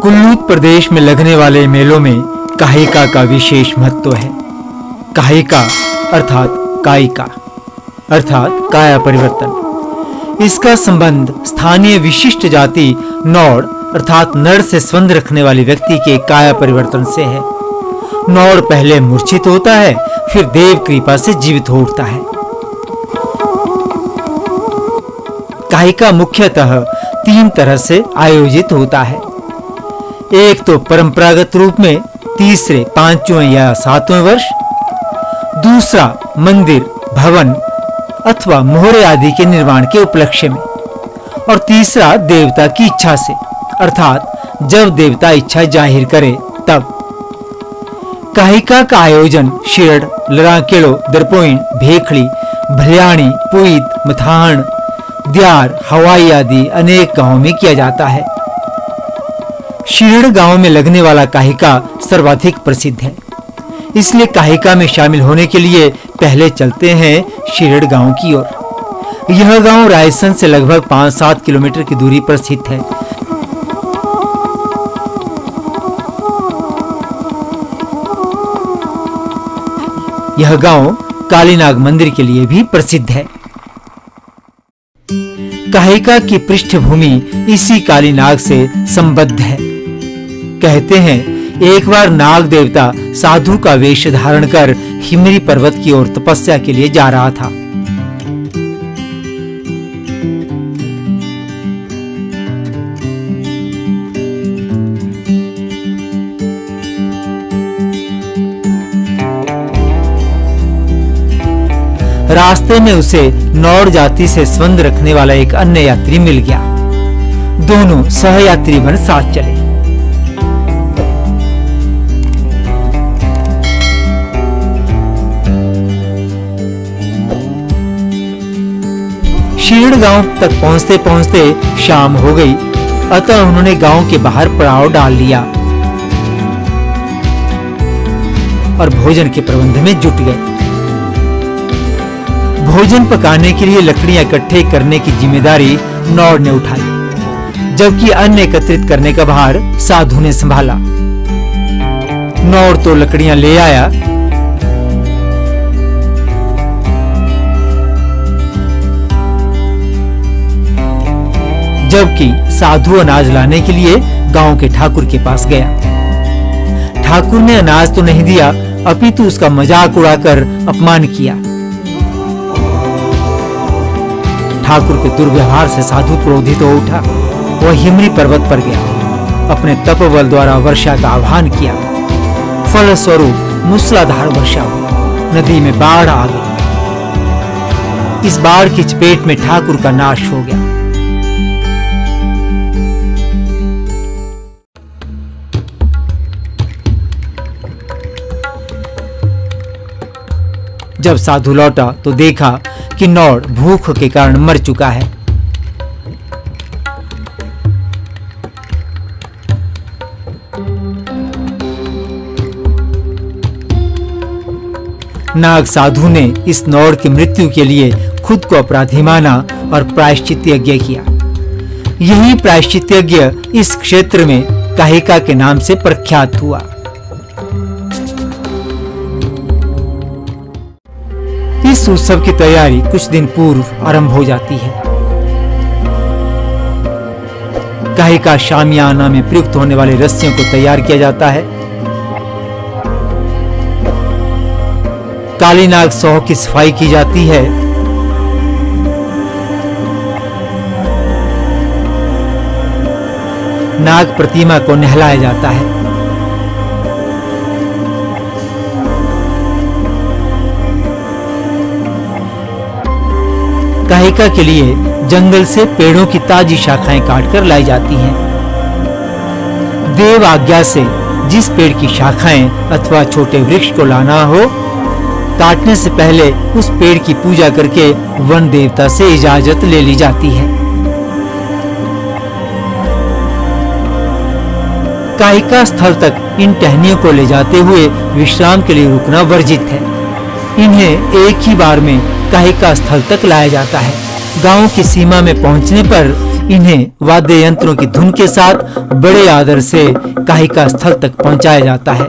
कुल्लूत प्रदेश में लगने वाले मेलों में काहिका का विशेष महत्व है। काहिका अर्थात कायिका अर्थात काया परिवर्तन। इसका संबंध स्थानीय विशिष्ट जाति नौड़ अर्थात नर से संबंध रखने वाले व्यक्ति के काया परिवर्तन से है। नौड़ पहले मूर्छित होता है, फिर देव कृपा से जीवित हो उठता है। काहिका मुख्यतः 3 तरह से आयोजित होता है। एक तो परंपरागत रूप में तीसरे, 5वें या 7वें वर्ष, दूसरा मंदिर, भवन अथवा मोहरे आदि के निर्माण के उपलक्ष्य में, और तीसरा देवता की इच्छा से अर्थात जब देवता इच्छा जाहिर करे तब। काहिका का आयोजन शिरड, लराकेलो, दरपोइन, भेखड़ी, भल्याणी, पुईत, मथाण, द्यार, हवाई आदि अनेक गांवों में किया जाता है। शिरड गांव में लगने वाला काहिका सर्वाधिक प्रसिद्ध है, इसलिए काहिका में शामिल होने के लिए पहले चलते हैं शिरड गांव की ओर। यह गांव रायसन से लगभग 5-7 किलोमीटर की दूरी पर स्थित है। यह गांव कालीनाग मंदिर के लिए भी प्रसिद्ध है। काहिका की पृष्ठभूमि इसी कालीनाग से संबद्ध है। कहते हैं एक बार नाग देवता साधु का वेश धारण कर हिमरी पर्वत की ओर तपस्या के लिए जा रहा था। रास्ते में उसे नौड़ जाति से संबंध रखने वाला एक अन्य यात्री मिल गया। दोनों सहयात्री बन साथ चले। शिरड गांव तक पहुंचते पहुंचते शाम हो गई, अतः उन्होंने गांव के बाहर पड़ाव डाल लिया और भोजन के प्रबंध में जुट गए। भोजन पकाने के लिए लकड़ियां इकट्ठे करने की जिम्मेदारी नौड़ ने उठाई, जबकि अन्य एकत्रित करने का भार साधु ने संभाला। नौड़ तो लकड़ियां ले आया, जबकि साधु अनाज लाने के लिए गांव के ठाकुर के पास गया। ठाकुर ने अनाज तो नहीं दिया, अपितु उसका मजाक उड़ाकर अपमान किया। ठाकुर के दुर्व्यवहार से साधु क्रोधित हो उठा। वह हिमरी पर्वत पर गया, अपने तपबल द्वारा वर्षा का आह्वान किया। फलस्वरूप मूसलाधार वर्षा हुई, नदी में बाढ़ आ गई। इस बाढ़ की चपेट में ठाकुर का नाश हो गया। जब साधु लौटा तो देखा कि नौड़ भूख के कारण मर चुका है। नाग साधु ने इस नौड़ की मृत्यु के लिए खुद को अपराधी माना और प्रायश्चित यज्ञ किया। यही प्रायश्चित यज्ञ इस क्षेत्र में काहिका के नाम से प्रख्यात हुआ। इस उत्सव की तैयारी कुछ दिन पूर्व आरंभ हो जाती है। काहिका शामियाना में प्रयुक्त होने वाले रस्सियों को तैयार किया जाता है। कालीनाग सौ की सफाई की जाती है। नाग प्रतिमा को नहलाया जाता है। काहिका के लिए जंगल से पेड़ों की ताजी शाखाएं काटकर लाई जाती हैं। देव आज्ञा से जिस पेड़ की शाखाएं अथवा छोटे वृक्ष को लाना हो, काटने से पहले उस पेड़ की पूजा करके वन देवता से इजाजत ले ली जाती है। काहिका स्थल तक इन टहनियों को ले जाते हुए विश्राम के लिए रुकना वर्जित है। इन्हें एक ही बार में काहिका स्थल तक लाया जाता है। गांव की सीमा में पहुंचने पर इन्हें वाद्य यंत्रों की धुन के साथ बड़े आदर से काहिका स्थल तक पहुंचाया जाता है।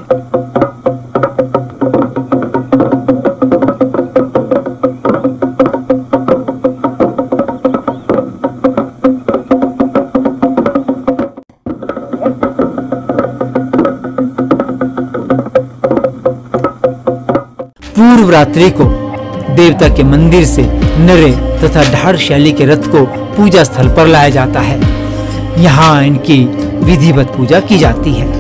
पूर्व रात्रि को देवता के मंदिर से नरे तथा ढाड़ शैली के रथ को पूजा स्थल पर लाया जाता है। यहाँ इनकी विधिवत पूजा की जाती है।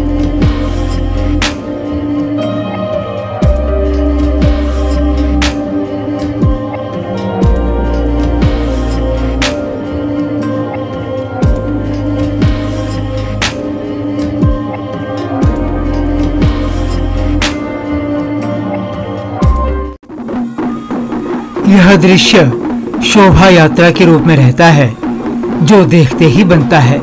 यह दृश्य शोभा यात्रा के रूप में रहता है, जो देखते ही बनता है।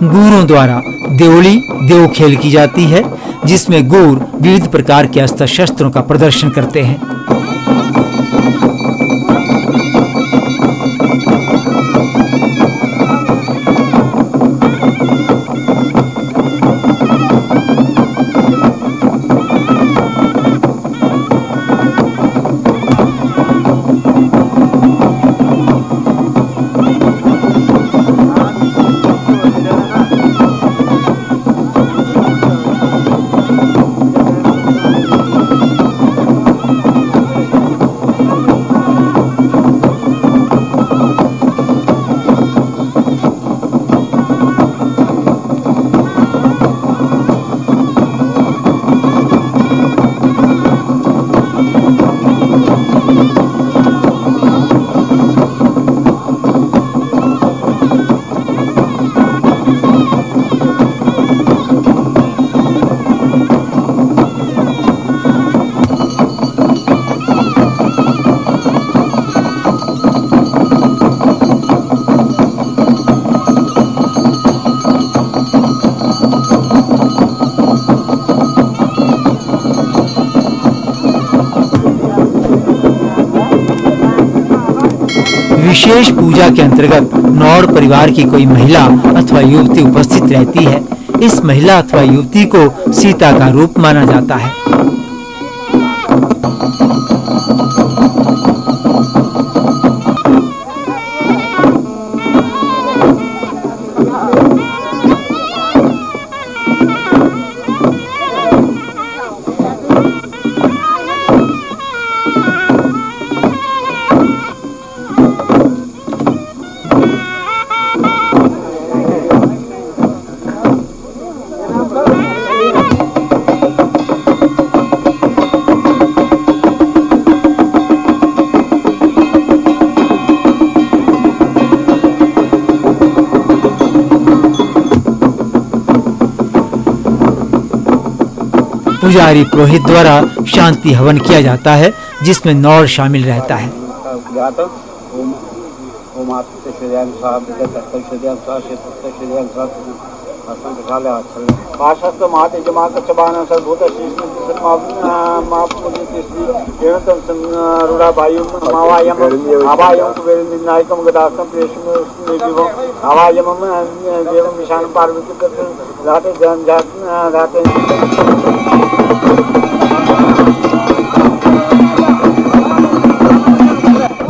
गूरों द्वारा देवली देव खेल की जाती है, जिसमें गूर विविध प्रकार के अस्त्र शस्त्रों का प्रदर्शन करते हैं। विशेष पूजा के अंतर्गत नौड़ परिवार की कोई महिला अथवा युवती उपस्थित रहती है। इस महिला अथवा युवती को सीता का रूप माना जाता है। पुजारी पुरोहित द्वारा शांति हवन किया जाता है, जिसमें नौड़ शामिल रहता है।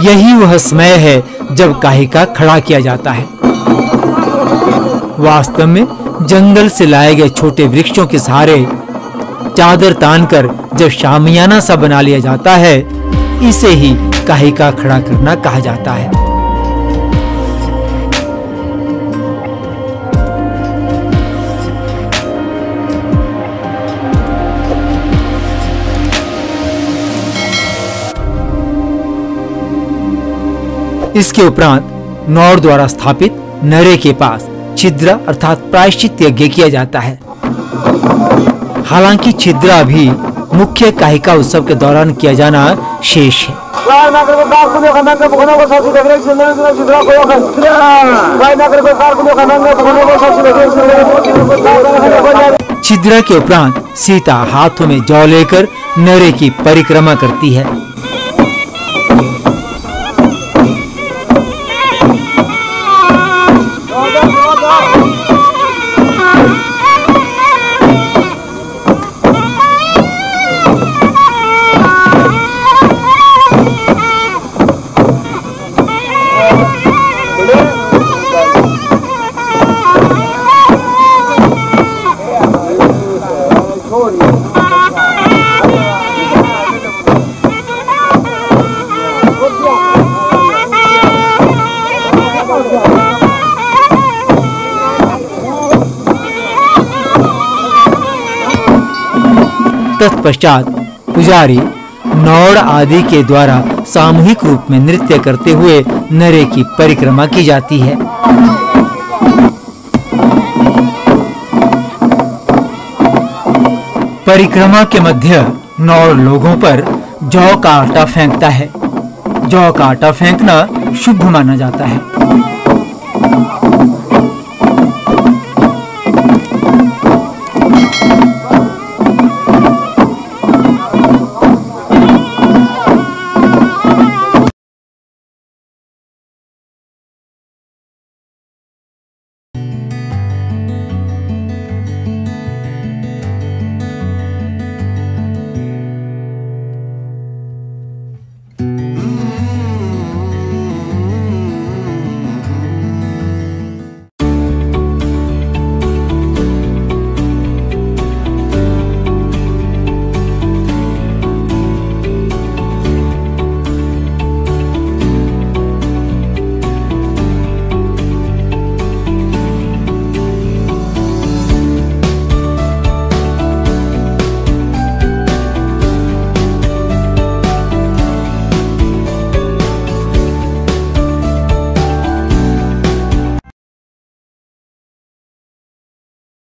यही वह समय है जब काहिका खड़ा किया जाता है। वास्तव में जंगल से लाए गए छोटे वृक्षों के सहारे चादर तानकर जब शामियाना सा बना लिया जाता है, इसे ही काहिका खड़ा करना कहा जाता है। इसके उपरांत नौर द्वारा स्थापित नरे के पास छिद्रा अर्थात प्रायश्चित यज्ञ किया जाता है। हालांकि छिद्रा भी मुख्य काहिका उत्सव के दौरान किया जाना शेष है। छिद्रा के उपरांत सीता हाथों में जौ लेकर नरे की परिक्रमा करती है। तत्पश्चात पुजारी नौड़ आदि के द्वारा सामूहिक रूप में नृत्य करते हुए नरे की परिक्रमा की जाती है। परिक्रमा के मध्य नौड़ लोगों पर जौ का आटा फेंकता है। जौ का आटा फेंकना शुभ माना जाता है।